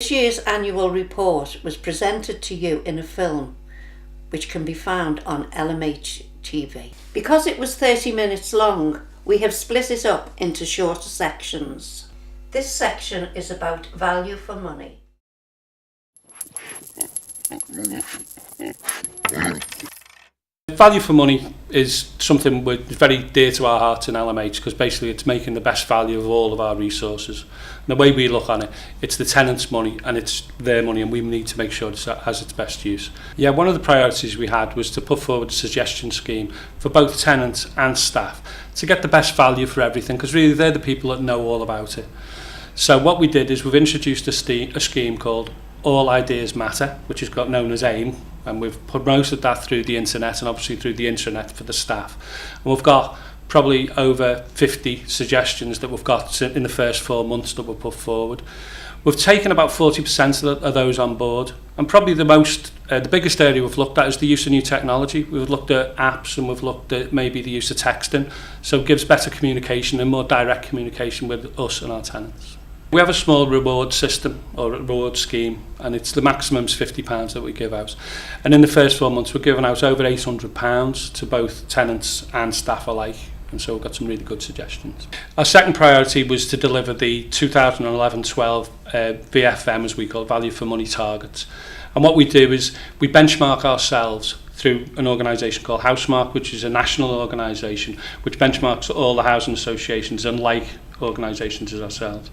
This year's annual report was presented to you in a film which can be found on LMH TV. Because it was 30 minutes long, we have split it up into shorter sections. This section is about value for money. Value for money is something very dear to our hearts in LMH, because basically it's making the best value of all of our resources. And the way we look on it, it's the tenants' money and it's their money, and we need to make sure it has its best use. Yeah, one of the priorities we had was to put forward a suggestion scheme for both tenants and staff to get the best value for everything, because really they're the people that know all about it. So what we did is we've introduced a scheme called All Ideas Matter, which is known as AIM, and we've promoted that through the internet and obviously through the intranet for the staff. And we've got probably over 50 suggestions that we've got in the first 4 months that we've put forward. We've taken about 40% of those on board, and probably the biggest area we've looked at is the use of new technology. We've looked at apps, and we've looked at maybe the use of texting, so it gives better communication and more direct communication with us and our tenants. We have a small reward system or reward scheme, and it's the maximum's £50 that we give out. And in the first 4 months, we're giving out over £800 to both tenants and staff alike. And so we've got some really good suggestions. Our second priority was to deliver the 2011-12 VFM, as we call it, Value for Money targets. And what we do is we benchmark ourselves through an organisation called Housemark, which is a national organisation which benchmarks all the housing associations and like organisations as ourselves.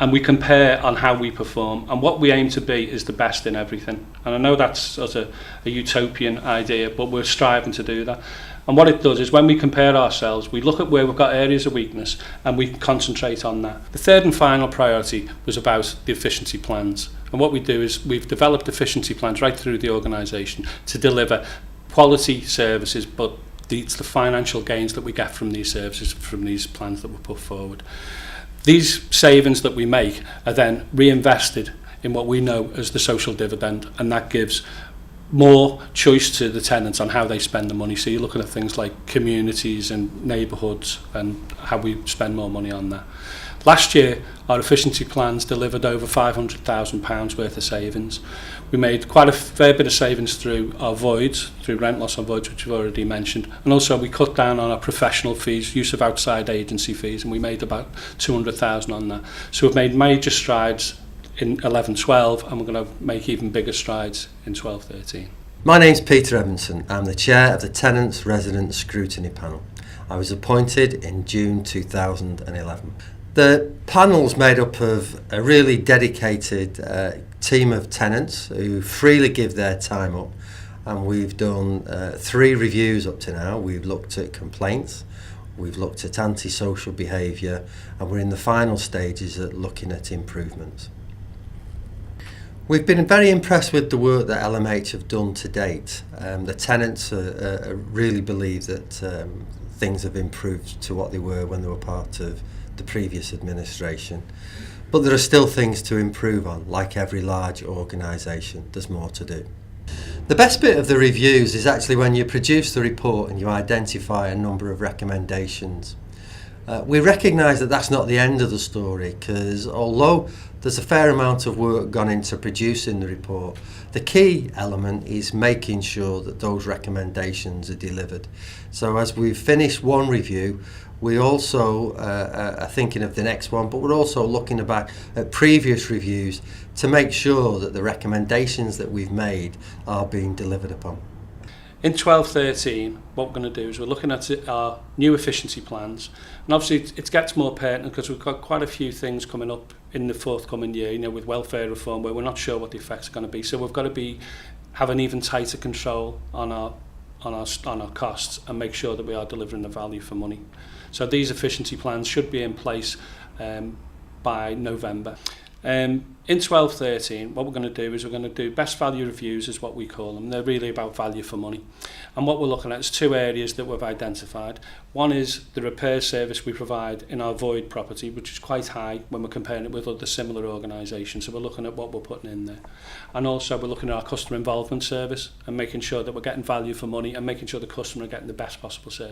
And we compare on how we perform, and what we aim to be is the best in everything. And I know that's sort of a utopian idea, but we're striving to do that. And what it does is when we compare ourselves, we look at where we've got areas of weakness and we concentrate on that. The third and final priority was about the efficiency plans. And what we do is we've developed efficiency plans right through the organisation to deliver quality services, but it's the financial gains that we get from these services, from these plans that we put forward. These savings that we make are then reinvested in what we know as the social dividend, and that gives more choice to the tenants on how they spend the money. So you're looking at things like communities and neighbourhoods and how we spend more money on that. Last year, our efficiency plans delivered over £500,000 worth of savings. We made quite a fair bit of savings through our voids, through rent loss on voids, which we've already mentioned. And also we cut down on our professional fees, use of outside agency fees, and we made about £200,000 on that. So we've made major strides in 11-12, and we're going to make even bigger strides in 12-13. My name's Peter Edmonson. I'm the chair of the Tenants Resident Scrutiny Panel. I was appointed in June 2011. The panel's made up of a really dedicated team of tenants who freely give their time up, and we've done 3 reviews up to now. We've looked at complaints, we've looked at antisocial behaviour, and we're in the final stages at looking at improvements. We've been very impressed with the work that LMH have done to date. The tenants really believe that things have improved to what they were when they were part of the previous administration. But there are still things to improve on. Like every large organisation, there's more to do. The best bit of the reviews is actually when you produce the report and you identify a number of recommendations. We recognise that that's not the end of the story, because although there's a fair amount of work gone into producing the report, the key element is making sure that those recommendations are delivered. So as we've finished one review, we also are thinking of the next one, but we're also looking back at previous reviews to make sure that the recommendations that we've made are being delivered upon. In 12-13, what we're going to do is we're looking at our new efficiency plans, and obviously it gets more pertinent because we've got quite a few things coming up in the forthcoming year, with welfare reform, where we're not sure what the effects are going to be. So we've got to have an even tighter control on our costs and make sure that we are delivering the value for money. So these efficiency plans should be in place by November. In 12-13, what we're going to do is we're going to do best value reviews, is what we call them. They're really about value for money. And what we're looking at is 2 areas that we've identified. One is the repair service we provide in our void property, which is quite high when we're comparing it with other similar organisations. So we're looking at what we're putting in there. And also we're looking at our customer involvement service and making sure that we're getting value for money and making sure the customer are getting the best possible service.